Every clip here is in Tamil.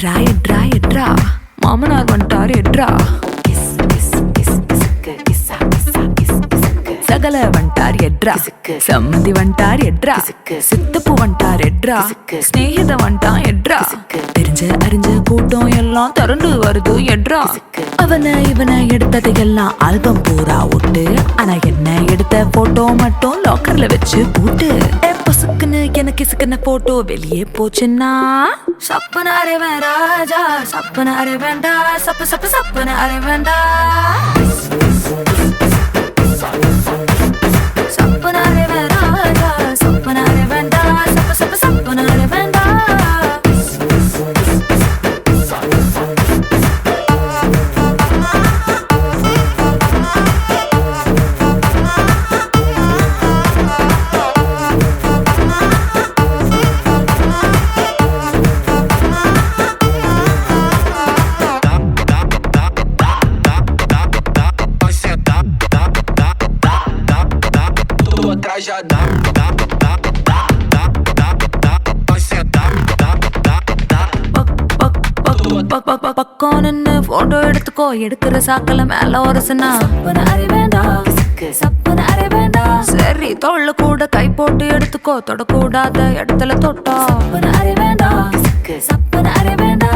எட்ரா எட்ரா எட்ரா மாமனார் வந்துட்டாரு எட்ரா சகல வந்துட்டார் எட்ரா சம்மந்தி வந்துட்டார் எட்ரா சித்தப்பு வந்துட்டார் எட்ரா ஸ்நேகித வந்துட்டான் எட்ரா தெரிஞ்ச அறிஞ்ச கூட்டம் எல்லாம் திரண்டு வருது எட்ரா அவனை இவனை எடுத்ததையெல்லாம் ஆல்பம் பூரா விட்டு ஆனா என்ன எடுத்த போட்டோ மட்டும் லாக்கர்ல வச்சு போட்டு பொசுக்குன்னு எனக்கு சிக்கன போட்டோ வெளியே போச்சுன்னா சப்பனாரே வேண்டாஜா சப்பனாரே வேண்டா சப்பு சப்பு சப்பனாரே வேண்டா சப்பனாரே வேண்டாஜா சப்பனாரே வேண்டா சப்பு சப்பு சப்பனாரே வேண்டா Já dá, dá, dá, dá, dá, dá, dá, vai sentar, dá, dá, dá. பக்கம் நின்னு போட்டோ எடுத்துக்கோ எடுக்கிற சாக்கல மேல ஒரசனா சப்பனாரே வேண்டா சப்பனாரே வேண்டா சரி தோள்ல கூட கை போட்டு எடுத்துக்கோ தொடக்கூடாத இடத்துல தொட்டா சப்பனாரே வேண்டா சப்பனாரே வேண்டா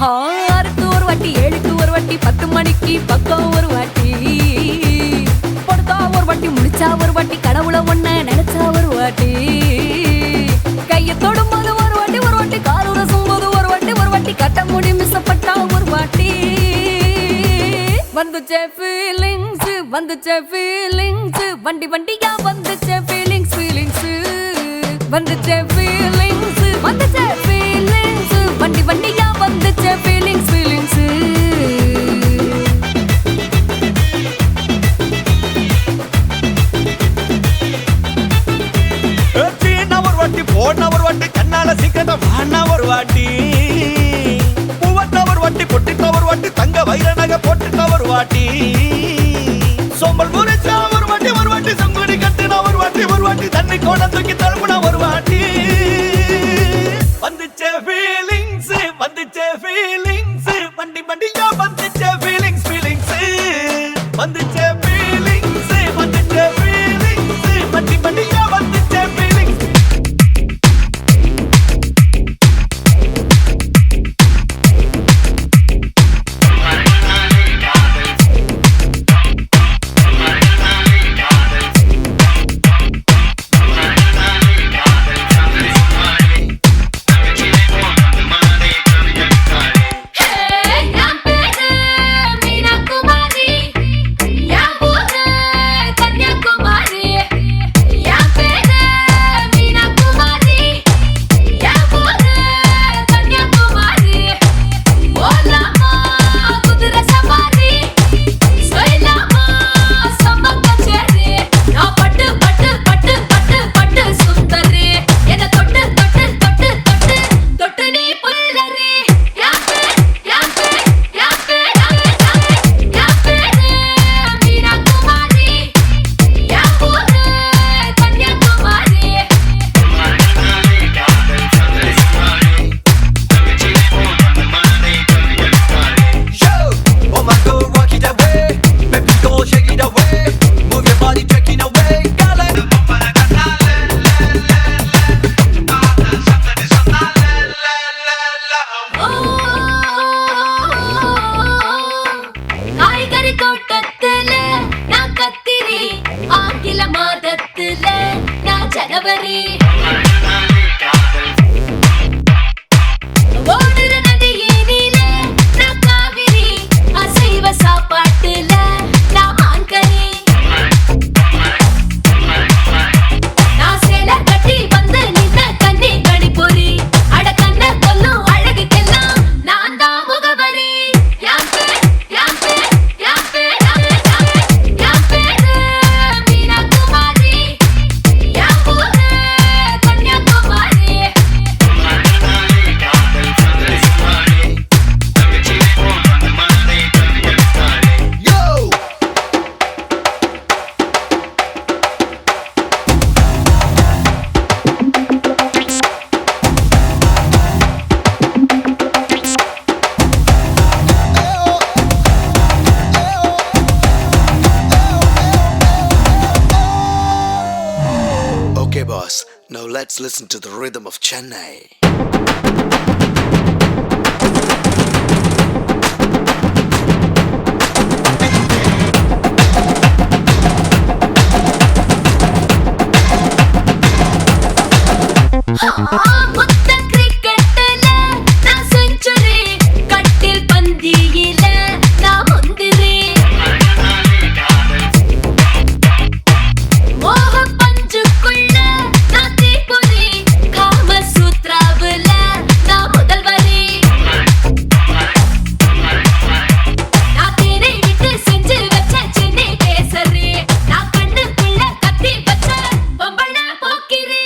ஆறுக்கு ஒரு வாட்டி 7க்கு ஒரு வாட்டி 10 மணிக்கு பக்கம் ஒரு வாட்டி படுத்தா ஒரு வாட்டி முடிச்சா ஒரு வாட்டி கடவுளை ஒண்ண நினைச்சா ஒரு வாட்டி கையை தொடும்போது ஒரு வாட்டி காலூர சும்போது ஒரு வாட்டி கட்ட முடி மிஸ்ஸப்பட்டா ஒரு வாட்டி வந்துச்சே ஃபீலிங்ஸ் வண்டி வண்டியா வந்துச்சே ஃபீலிங்ஸ் வந்துச்சே ஃபீலிங்ஸ் வண்டி வண்டியா வந்துச்சே ஃபீலிங்ஸ் போன ஒரு வாட்டி கண்ணால சீக்கிரத்தை வாண்ணா ஒரு வாட்டி பூவட்ட ஒரு வாட்டி பொட்டிட்ட ஒரு வாட்டி தங்க வைர நகை போட்டுட்ட ஒரு வாட்டி சோம்பல் முறைச்சா ஒரு வாட்டி சங்குடி கட்டுனா ஒரு வாட்டி தண்ணி கோட தூக்கி தழுப்புனா ஒரு வாட்டி வந்துச்சே ஃபீலிங்ஸ் வண்டி வண்டியா வந்துச்சே ஃபீலிங்ஸ் வந்துச்சே ஃபீலிங்ஸ் வண்டி வண்டியா வந்துச்சே feelings Yeah. boss. Now let's listen to the rhythm of Chennai. முத்த கிரிக்கெட்ல நான் செஞ்சுரி கட்டில் பந்தியில நான் முந்திரி மோக பஞ்சுக்குள்ள நான் தீப்பொறி காம சூத்ராவுல நான் முதல்வரி நான் தேரை விட்டு செஞ்சு வச்ச சென்னை கேசரி நான் கண்ணுக்குள்ள கத்தி வச்ச பொம்பள போக்கிரி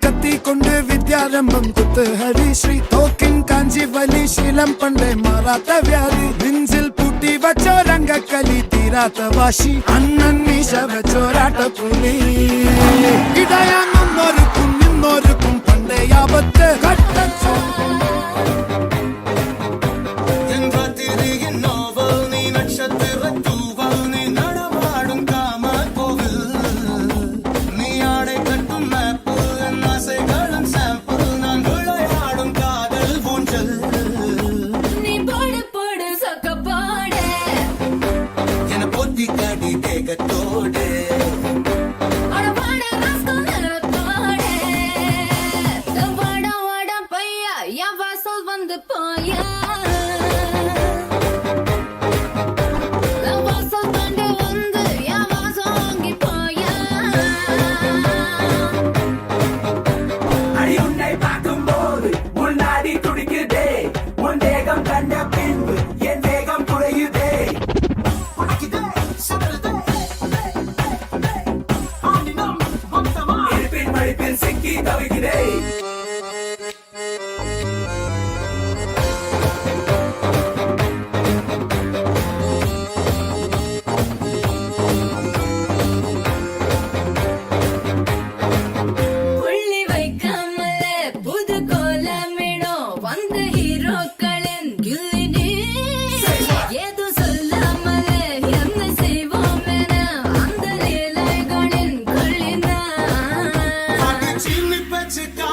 கத்தி கொண்டு வித்யாரம்பம் குத்து ஹரி ஸ்ரீ தோக்கின் காஞ்சி வலி சீலம் பண்டை மாறாத்த வியாதி நெஞ்சில் பூட்டி வச்சோ ரங்க கலி தீராத்த வாசி அண்ணன் மீச வச்சோராட்ட புலி இடையான் முன்னோருக்கும் நின்னோருக்கும் பண்டை ஆபத்து கட்ட வந்து போயா வாசல் தாண்டி வந்து என் வாசம் வாங்கி போயா அடி உன்னை பார்க்கும்போது முன்னாடி துடிக்குதே உன் தேகம் கண்ட பின்பு என் தேகம் குறையுதே இருப்பின் மடிப்பில் சிக்கி தவிக்கிறேன் புள்ளி வைக்காமல புது கோலமிடும் வந்த ஹீரோக்களின் கில்லினி ஏதோ சொல்லாமல என்ன செய்வோம் என அந்த லீலைகளின் கொள்ளினா சின்னி பச்சுக்கா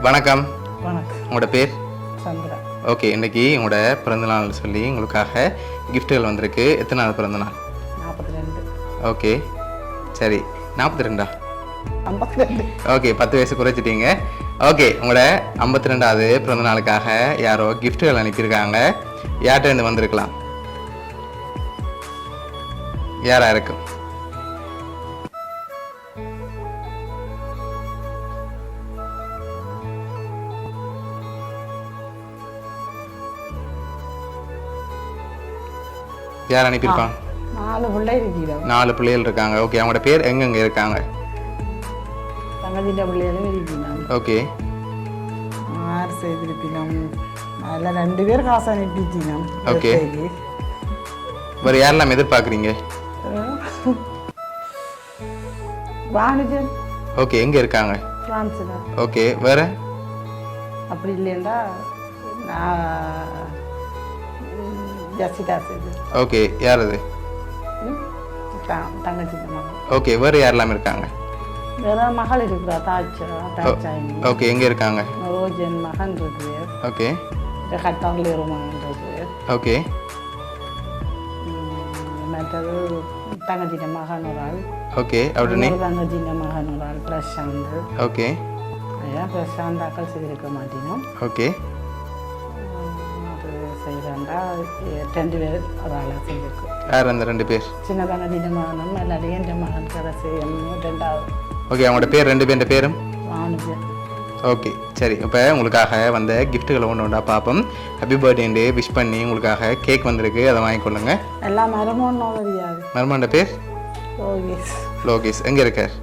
வணக்கம். வணக்கம். உங்களோட பேர்? சந்திரா. ஓகே, இன்னைக்கு உங்களோட பிறந்தநாள் சொல்லி உங்களுக்காக கிஃப்ட்டுகள் வந்திருக்கு. எத்தனை நாள் பிறந்தநாள்? 42. ஓகே, சரி. 42ஆ? 52. ஓகே, 10 வயசு குறைச்சிட்டீங்க. ஓகே, உங்களோட 52வது பிறந்தநாளுக்காக யாரோ கிஃப்ட்டுகள் அனுப்பியிருக்காங்க. யார்கிட்ட இருந்து வந்திருக்கலாம்? யாரா இருக்கும்? யார் அனுப்பியிருக்காங்க? 4 பிள்ளை இருக்கிறோம். 4 பிள்ளைகள் இருக்காங்க. ஓகே, அவங்களோட பேர் எங்கெங்க இருக்காங்க? தங்கச்சிட்ட பிள்ளைகளும் இருக்கிறோம். ஓகே, 6 செய்திருப்பினோம். அதில் 2 பேர் காசு அனுப்பிச்சினோம். ஓகே. வேறு யாரெல்லாம் எதிர்பார்க்குறீங்க? வாணிஜன் ஓகே, எங்கே இருக்காங்க? பிரான்ஸில். ஓகே, வேறு? அப்படி இல்லைண்டா நான் ஜசிகா செய்து. ஓகே, யார் அது? தங்கச்சிட்ட மகள். ஓகே, வேறு யாரெல்லாம் இருக்காங்க? வேற மகள் இருக்கிறா, தாச்சாயினி. ஓகே, எங்கே இருக்காங்க? ரோஜன் மகன் இருக்குது. ஓகே, கட்டாங்களே ஒரு மகன் இருக்குது. ஓகே, மற்றது தங்கச்சிட்ட மகன் ஒரு ஆள். ஓகே. உடனே தங்கச்சிட்ட மகன் ஒரு ஆள் பிரசாந்த். ஓகே, ஐயா பிரசாந்த் அக்கள் செய்திருக்க மாட்டேனோம். ஓகே, அது செய்கிறாண்டா 2 பேர் ஒரு ஆளாக செய்திருக்கோம். யார் அந்த 2 பேர்? சின்ன தங்கச்சிட்ட மகனும் எல்லாரையும் என் மகன் கடை செய்யணும். 2வது ஓகே, அவங்களோட பேர் 2 பேர் பேரும்? வாணிஜன். ஓகே, சரி. இப்போ உங்களுக்காக வந்த கிஃப்ட்டுகளை ஒன்று பார்ப்போம். ஹாப்பி பர்த்டேண்டு விஷ் பண்ணி உங்களுக்காக கேக் வந்திருக்கு, அதை வாங்கிக்கொள்ளுங்க. எல்லாம் மரமோன்னு தெரியாது. மருமகன் பேர்? லோகேஷ். லோகேஷ். எங்கே இருக்கார்?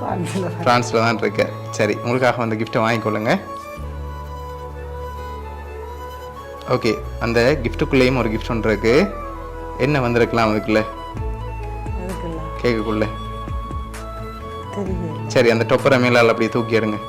பிரான்ஸில். ஃப்ரான்ஸில் தான் இருக்கார். சரி, உங்களுக்காக வந்த கிஃப்ட்டை வாங்கிக்கொள்ளுங்க. ஓகே, அந்த கிஃப்ட்டுக்குள்ளேயும் ஒரு கிஃப்ட் ஒன்று இருக்குது. என்ன வந்திருக்கலாம் அதுக்குள்ளே? இருக்குல்ல கேக்குக்குள்ளே? தெரியல. சரி, அந்த டொப்பரை மேலால் அப்படியே தூக்கி எடுங்க.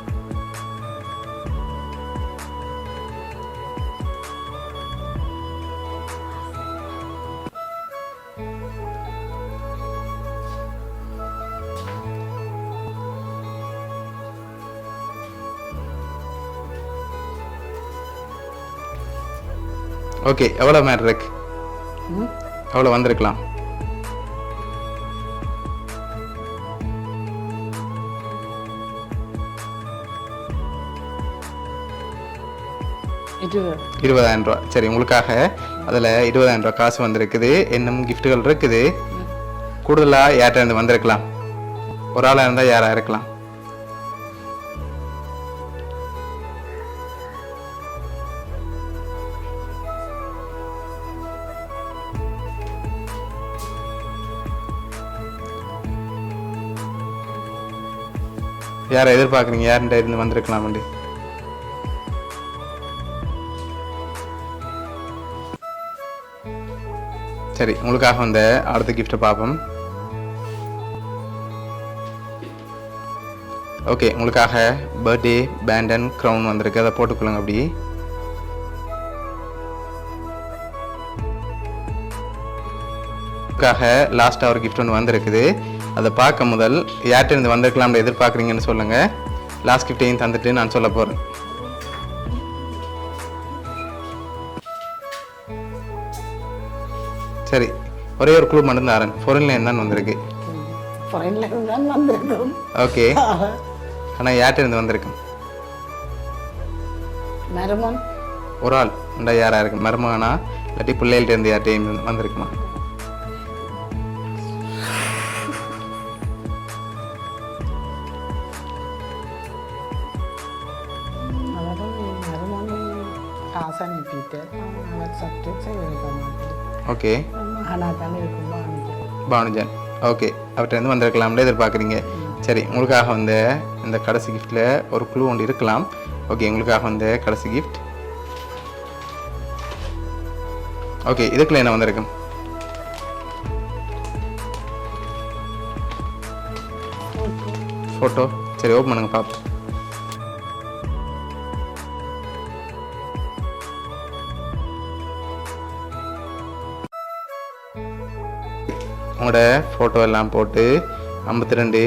ஓகே, எவ்வளோ மேட்ரு இருக்கு? எவ்வளோ வந்திருக்கலாம்? இது 20,000 ரூபா. சரி, உங்களுக்காக அதில் 20,000 ரூபா காசு வந்திருக்குது. இன்னும் கிஃப்ட்டுகள் இருக்குது. கூடுதலாக யார்கிட்ட இருந்து வந்திருக்கலாம்? ஒரு ஆளாக இருந்தால் யாராக இருக்கலாம்? யாரை எதிர்பார்க்குறீங்க? யார்கிட்ட இருந்து வந்திருக்கலாம்? வந்து சரி, உங்களுக்காக வந்த அடுத்த கிஃப்ட்டை பார்ப்போம். ஓகே, உங்களுக்காக பர்த்டே பேண்ட் அண்ட் க்ரௌன் வந்திருக்கு, அதை போட்டுக்கொள்ளுங்க. அப்படி உங்களுக்காக லாஸ்ட்டாக ஒரு கிஃப்ட் ஒன்று வந்திருக்குது. அதை பார்க்க முதல் யார்கிட்ட இருந்து வந்திருக்கலாம்னு எதிர்பார்க்குறீங்கன்னு சொல்லுங்கள். லாஸ்ட் கிஃப்டையும் தந்துட்டு நான் சொல்ல போகிறேன். சரி, ஒரே ஒரு க்ளூ மட்டும் தாரன். ஃபாரின்ல என்னன்னு வந்திருக்கு? ஃபாரின்ல தான் வந்திருக்கோம். ஓகே, ஆனால் யார்கிட்ட இருந்து வந்திருக்கும்? மரமன். ஒரு ஆள் உண்டா? யாராக இருக்கு? மருமகனா இல்லாட்டி பிள்ளைகள்ட்ட இருந்து யார்கிட்டையும் வந்திருக்குமா? காசு அனுப்பிட்டு அவர் சப்ஜெக்ட் செய்திருக்க மாட்டேன். ஓகே, மகனாத்தான் இருக்கும் வாணிஜன். பானுஜன். ஓகே, அவர்கிட்ட இருந்து வந்திருக்கலாம்ல எதிர்பார்க்குறீங்க. சரி, உங்களுக்காக வந்த இந்த கடைசி கிஃப்டில் ஒரு க்ளூ ஒன்று இருக்கலாம். ஓகே, உங்களுக்காக வந்த கடைசி கிஃப்ட். ஓகே, இதுக்குள்ள என்ன வந்திருக்கும்? ஃபோட்டோ. சரி, ஓப்பன் பண்ணுங்க பார்ப்போம். உங்களோட ஃபோட்டோ எல்லாம் போட்டு 52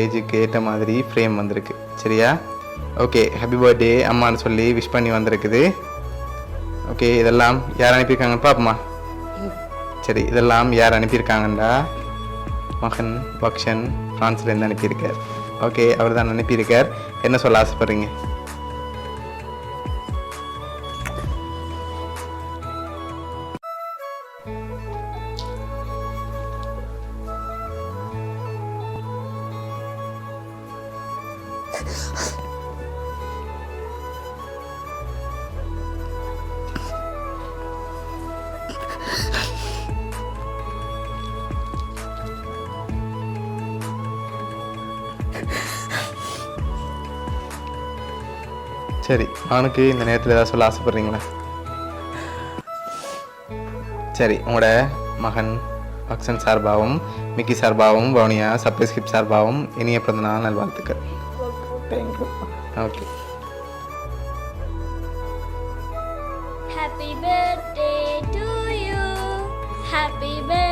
ஏஜுக்கு ஏற்ற மாதிரி ஃப்ரேம் வந்திருக்கு. சரியா? ஓகே ஹாப்பி பர்த்டே அம்மான்னு சொல்லி விஷ் பண்ணி வந்திருக்குது. ஓகே இதெல்லாம் யார் அனுப்பியிருக்காங்கன்னு பாப்போமா? சரி இதெல்லாம் யார் அனுப்பியிருக்காங்கண்டா மகன் பக்ஷன் ஃப்ரான்ஸ்லேருந்து அனுப்பியிருக்கார். ஓகே அவர் தான் அனுப்பியிருக்கார். என்ன சொல்ல ஆசைப்படுறீங்க? சரி அவனுக்கு இந்த நேரத்தில் ஏதாவது சொல்ல ஆசைப்படுறீங்களா? சரி உங்களோட மகன் பக்ஷன் சார்பாகவும் மிக்கி சார்பாகவும் வவுனியா சர்ப்ரைஸ் கிஃப்ட் சார்பாகவும் இனிய பிறந்தநாள் நல்வாழ்த்துக்கள். Thank you. Okay Happy birthday to you. Happy birthday.